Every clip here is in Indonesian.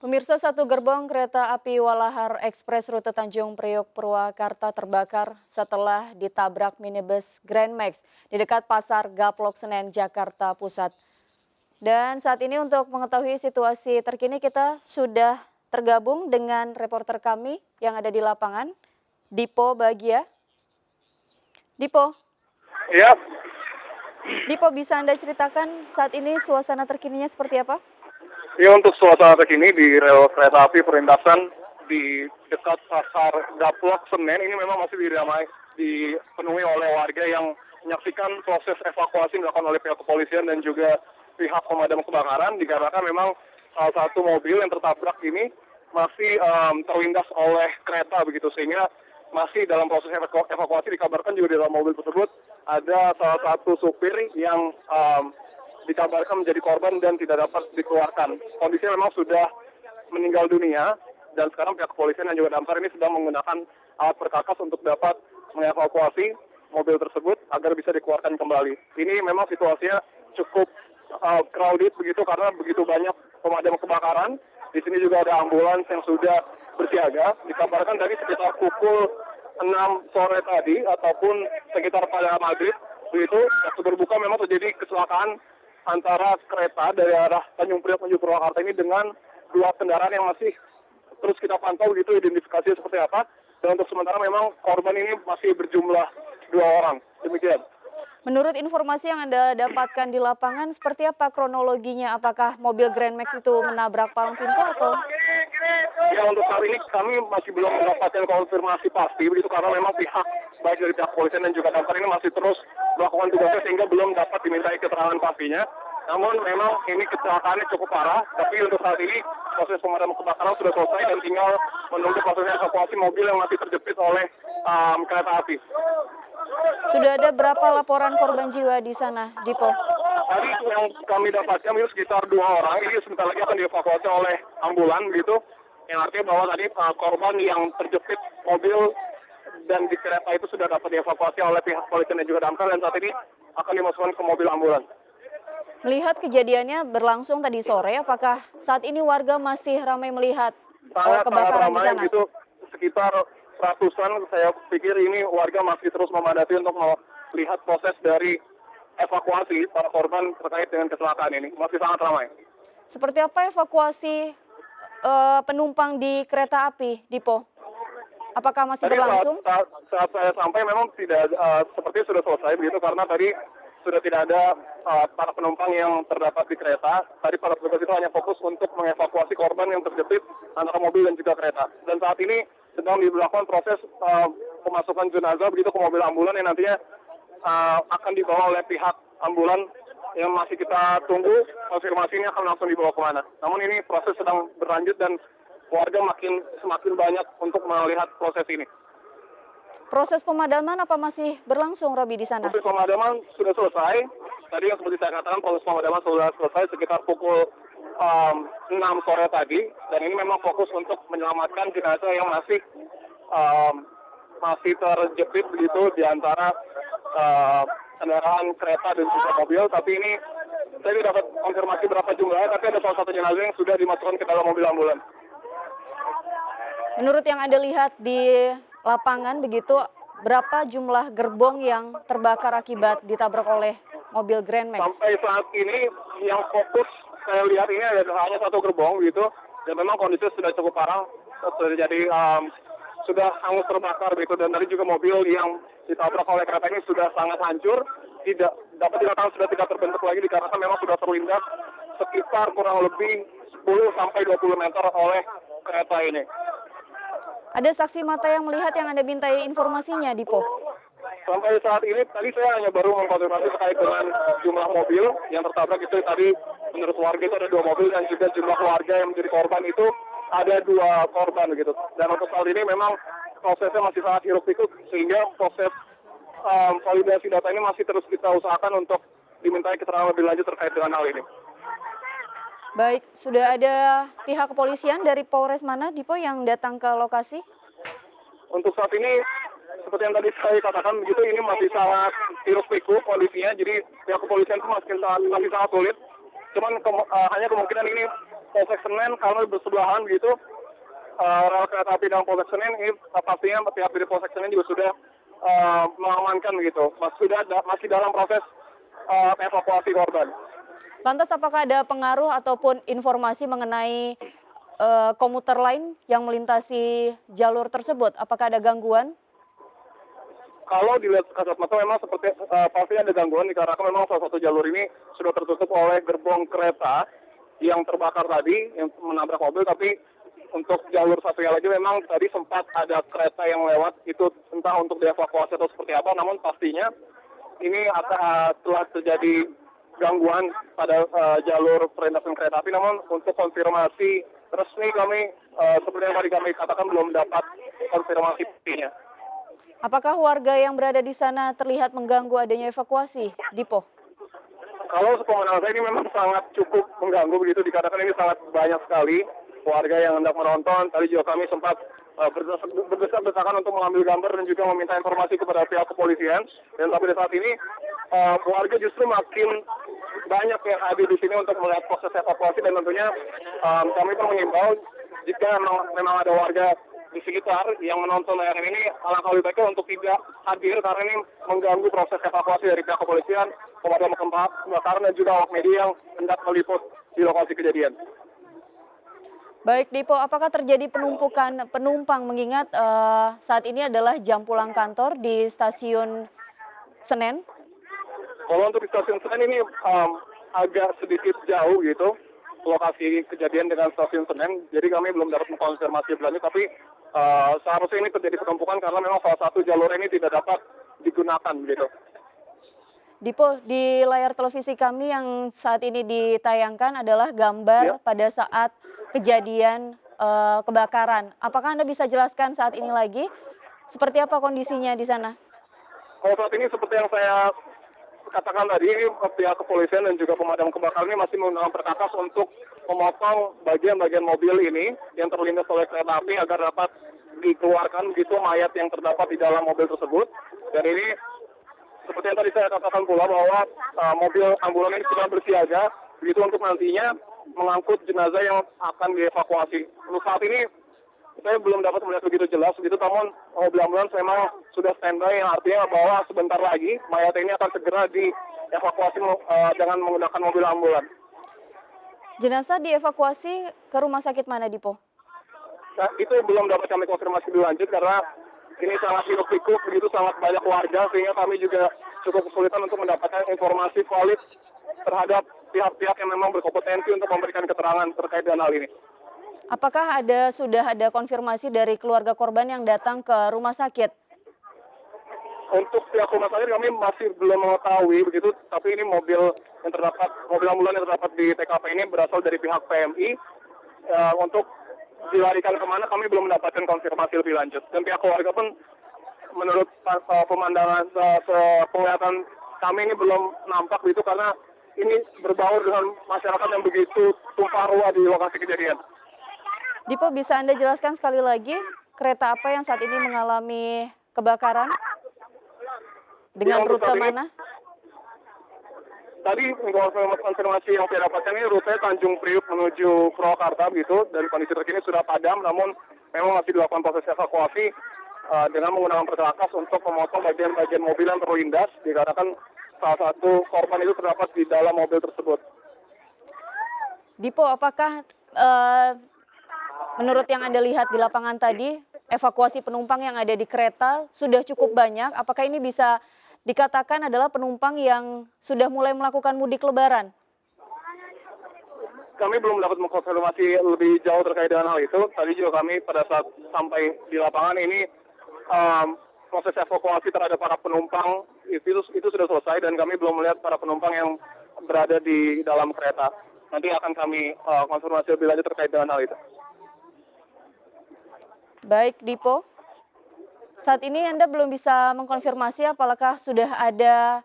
Pemirsa, satu gerbong kereta api Walahar Ekspres rute Tanjung Priok Purwakarta terbakar setelah ditabrak minibus Grand Max di dekat Pasar Gaplok Senen, Jakarta Pusat. Dan saat ini untuk mengetahui situasi terkini kita sudah tergabung dengan reporter kami yang ada di lapangan, Dipo Bagia. Dipo, Ya, Dipo bisa Anda ceritakan saat ini suasana terkininya seperti apa? ya untuk suasana terkini di rel kereta api perlintasan di dekat pasar Gaplok Senen ini memang masih dipenuhi oleh warga yang menyaksikan proses evakuasi dilakukan oleh pihak kepolisian dan juga pihak pemadam kebakaran dikarenakan memang salah satu mobil yang tertabrak ini masih terlindas oleh kereta begitu sehingga masih dalam proses evakuasi dikabarkan juga di dalam mobil tersebut ada salah satu supir yang dikabarkan menjadi korban dan tidak dapat dikeluarkan. Kondisinya memang sudah meninggal dunia dan sekarang pihak kepolisian dan juga damkar ini sedang menggunakan alat perkakas untuk dapat mengevakuasi mobil tersebut agar bisa dikeluarkan kembali. Ini memang situasinya cukup crowded begitu karena begitu banyak pemadam kebakaran. Di sini juga ada ambulans yang sudah bersiaga. Dikabarkan dari sekitar pukul 6 sore tadi ataupun sekitar pada maghrib begitu waktu berbuka memang terjadi kecelakaan antara kereta dari arah Tanjung Priok menuju Purwakarta ini dengan dua kendaraan yang masih terus kita pantau gitu identifikasinya seperti apa. Dan untuk sementara memang korban ini masih berjumlah 2 orang. Demikian. Menurut informasi yang Anda dapatkan di lapangan, seperti apa kronologinya? Apakah mobil Grand Max itu menabrak palang pintu atau? Ya untuk saat ini kami masih belum mendapatkan konfirmasi pasti begitu karena memang pihak baik dari pihak kepolisian dan juga damkar ini masih terus melakukan tugasnya sehingga belum dapat dimintai keterangan pastinya. Namun memang ini kecelakaannya cukup parah, tapi untuk saat ini proses pemadam kebakaran sudah selesai dan tinggal menunggu proses evakuasi mobil yang masih terjepit oleh kereta api. Sudah ada berapa laporan korban jiwa di sana, Dipo? Tadi yang kami dapatkan itu sekitar 2 orang, ini sebentar lagi akan dievakuasi oleh ambulan gitu. Yang artinya bahwa tadi korban yang terjepit mobil dan di kereta itu sudah dapat dievakuasi oleh pihak polisi dan juga damkar dan saat ini akan dimasukkan ke mobil ambulan. Melihat kejadiannya berlangsung tadi sore, apakah saat ini warga masih ramai melihat Sangat kebakaran di ramai sana? gitu, sekitar ratusan. Saya pikir ini warga masih terus memadati untuk melihat proses dari evakuasi para korban terkait dengan kecelakaan ini. Masih sangat ramai. Seperti apa evakuasi penumpang di kereta api, Dipo? Apakah masih Tadi berlangsung? saat saya sampai memang tidak seperti sudah selesai begitu karena tadi sudah tidak ada para penumpang yang terdapat di kereta. Tadi para petugas itu hanya fokus untuk mengevakuasi korban yang terjepit antara mobil dan juga kereta. Dan saat ini sedang dilakukan proses pemasukan jenazah begitu ke mobil ambulan yang nantinya akan dibawa oleh pihak ambulan yang masih kita tunggu konfirmasi ini akan langsung dibawa kemana. Namun ini proses sedang berlanjut dan warga semakin banyak untuk melihat proses ini. Proses pemadaman apa masih berlangsung, Robi, di sana? Proses pemadaman sudah selesai. Tadi yang seperti saya katakan proses pemadaman sudah selesai sekitar pukul 6 sore tadi. Dan ini memang fokus untuk menyelamatkan jenazah yang masih terjepit begitu di antara kendaraan kereta dan juga mobil. Tapi ini saya tidak dapat konfirmasi berapa jumlahnya, tapi ada salah satu jenazah yang sudah dimasukkan ke dalam mobil ambulan. Menurut yang Anda lihat di lapangan begitu, berapa jumlah gerbong yang terbakar akibat ditabrak oleh mobil Grand Max? Sampai saat ini yang fokus saya lihat ini adalah hanya satu gerbong gitu, dan memang kondisinya sudah cukup parah, sudah hangus terbakar begitu, dan tadi juga mobil yang ditabrak oleh kereta ini sudah sangat hancur, tidak dapat dikatakan sudah tidak terbentuk lagi dikarenakan memang sudah terlindas sekitar kurang lebih 10 sampai 20 meter oleh kereta ini. Ada saksi mata yang melihat yang Anda mintai informasinya, Dipo? Sampai saat ini tadi saya hanya baru mengkonfirmasi terkait dengan jumlah mobil yang tertabrak itu tadi menurut warga itu ada 2 mobil dan juga jumlah warga yang menjadi korban itu ada 2 korban gitu. Dan untuk saat ini memang prosesnya masih sangat hiruk pikuk sehingga proses validasi data ini masih terus kita usahakan untuk dimintai keterangan lebih lanjut terkait dengan hal ini. Baik, sudah ada pihak kepolisian dari Polres mana, Dipo, yang datang ke lokasi? Untuk saat ini, seperti yang tadi saya katakan begitu, ini masih sangat hiruk pikuk kondisinya, jadi pihak kepolisian itu masih sangat sulit. Cuman hanya kemungkinan ini Polsek Senen kalau bersebelahan begitu, rel kereta api dengan Polsek Senen ini pastinya pihak dari Polsek Senen juga sudah mengamankan begitu. Masih dalam proses evakuasi korban. Lantas apakah ada pengaruh ataupun informasi mengenai komuter lain yang melintasi jalur tersebut? Apakah ada gangguan? Kalau dilihat kasat mata memang seperti pasti ada gangguan dikarenakan memang salah satu jalur ini sudah tertutup oleh gerbong kereta yang terbakar tadi yang menabrak mobil, tapi untuk jalur satunya lagi memang tadi sempat ada kereta yang lewat, itu entah untuk dievakuasi atau seperti apa, namun pastinya ini telah terjadi gangguan pada jalur perlintasan kereta api, namun untuk konfirmasi resmi kami seperti yang tadi kami katakan belum dapat konfirmasi pastinya. Apakah warga yang berada di sana terlihat mengganggu adanya evakuasi, Dipo? Kalau sepengetahuan saya ini memang sangat cukup mengganggu begitu, dikatakan ini sangat banyak sekali warga yang hendak menonton. Tadi juga kami sempat berdesak-desakan untuk mengambil gambar dan juga meminta informasi kepada pihak kepolisian. Dan sampai saat ini warga justru makin banyak yang hadir di sini untuk melihat proses evakuasi, dan tentunya kami pun mengimbau jika memang ada warga di sekitar yang menonton layanan ini, alangkah lebih baiknya untuk tidak hadir karena ini mengganggu proses evakuasi dari pihak kepolisian, pemadam kebakaran dan juga awak media yang hendak meliput di lokasi kejadian. Baik, Dipo, apakah terjadi penumpukan penumpang mengingat saat ini adalah jam pulang kantor di stasiun Senen? Kalau untuk di stasiun Senen ini agak sedikit jauh gitu lokasi kejadian dengan stasiun Senen, jadi kami belum dapat mengkonfirmasi lebih lanjut, tapi seharusnya ini terjadi penumpukan karena memang salah satu jalur ini tidak dapat digunakan gitu. Dipo, di layar televisi kami yang saat ini ditayangkan adalah gambar pada saat kejadian kebakaran. Apakah Anda bisa jelaskan saat ini lagi seperti apa kondisinya di sana? Kalau saat ini seperti yang saya katakan tadi, ini pihak kepolisian dan juga pemadam kebakaran ini masih menggunakan perkakas untuk memotong bagian-bagian mobil ini yang terlindas oleh kereta api agar dapat dikeluarkan begitu mayat yang terdapat di dalam mobil tersebut. Dan ini seperti yang tadi saya katakan pula bahwa mobil ambulan ini sudah bersiaga begitu untuk nantinya mengangkut jenazah yang akan dievakuasi. Untuk saat ini saya belum dapat melihat begitu jelas begitu, namun mobil ambulans memang sudah standby, yang artinya bahwa sebentar lagi mayat ini akan segera dievakuasi dengan menggunakan mobil ambulans. Jenazah dievakuasi ke rumah sakit mana, Dipo? Nah, itu belum dapat kami konfirmasi lebih lanjut karena ini sangat hiruk-pikuk begitu, sangat banyak warga sehingga kami juga cukup kesulitan untuk mendapatkan informasi valid terhadap pihak-pihak yang memang berkompetensi untuk memberikan keterangan terkait dengan hal ini. Apakah sudah ada konfirmasi dari keluarga korban yang datang ke rumah sakit? Untuk pihak rumah sakit kami masih belum mengetahui begitu, tapi ini mobil ambulan yang terdapat di TKP ini berasal dari pihak PMI. Untuk dilarikan kemana kami belum mendapatkan konfirmasi lebih lanjut. Dan pihak keluarga pun menurut pemandangan penglihatan kami ini belum nampak begitu karena ini berbaur dengan masyarakat yang begitu tumpah ruah di lokasi kejadian. Dipo, bisa Anda jelaskan sekali lagi kereta apa yang saat ini mengalami kebakaran? Dengan rute mana? Tadi konfirmasi yang saya dapatkan ini rute Tanjung Priuk menuju Purwakarta begitu, dan kondisi terkini sudah padam, namun memang masih dilakukan proses evakuasi dengan menggunakan perkakas untuk memotong bagian-bagian mobil yang terlindas, dikarenakan salah satu korban itu terdapat di dalam mobil tersebut. Dipo, apakah menurut yang Anda lihat di lapangan tadi, evakuasi penumpang yang ada di kereta sudah cukup banyak? Apakah ini bisa dikatakan adalah penumpang yang sudah mulai melakukan mudik lebaran? Kami belum dapat mengkonfirmasi lebih jauh terkait dengan hal itu. Tadi juga kami pada saat sampai di lapangan ini proses evakuasi terhadap para penumpang itu sudah selesai dan kami belum melihat para penumpang yang berada di dalam kereta. Nanti akan kami konfirmasi lebih lanjut terkait dengan hal itu. Baik, Dipo. Saat ini Anda belum bisa mengkonfirmasi apakah sudah ada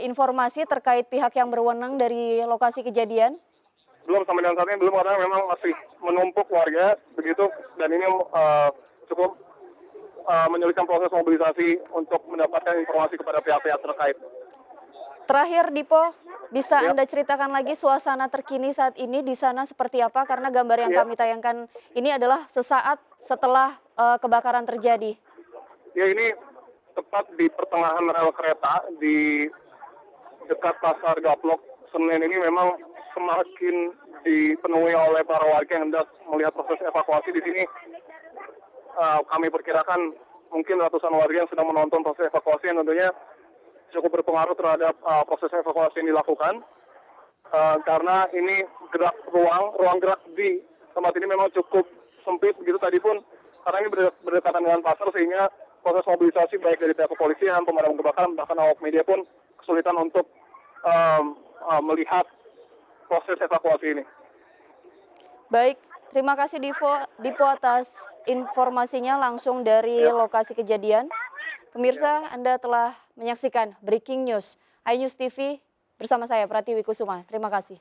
informasi terkait pihak yang berwenang dari lokasi kejadian? Belum, sampai dengan saat ini belum, karena memang masih menumpuk warga begitu, dan ini cukup menyulitkan proses mobilisasi untuk mendapatkan informasi kepada pihak-pihak terkait. Terakhir, Dipo, bisa Ya. Anda ceritakan lagi suasana terkini saat ini di sana seperti apa? Karena gambar yang Ya. kami tayangkan ini adalah sesaat setelah kebakaran terjadi. Ya, ini tepat di pertengahan rel kereta di dekat Pasar Gaplok Senen ini memang semakin dipenuhi oleh para warga yang hendak melihat proses evakuasi di sini. Kami perkirakan mungkin ratusan warga yang sedang menonton proses evakuasi yang tentunya cukup berpengaruh terhadap proses evakuasi yang dilakukan. Karena ini ruang gerak di tempat ini memang cukup sempit begitu tadi pun karena ini berdekatan dengan pasar sehingga proses mobilisasi baik dari pihak kepolisian, pemadam kebakaran bahkan awak media pun kesulitan untuk melihat proses evakuasi ini. Baik, terima kasih Dipo atas informasinya langsung dari Ya. lokasi kejadian. Pemirsa, Anda telah menyaksikan Breaking News iNews TV bersama saya Pratiwi Kusuma. Terima kasih.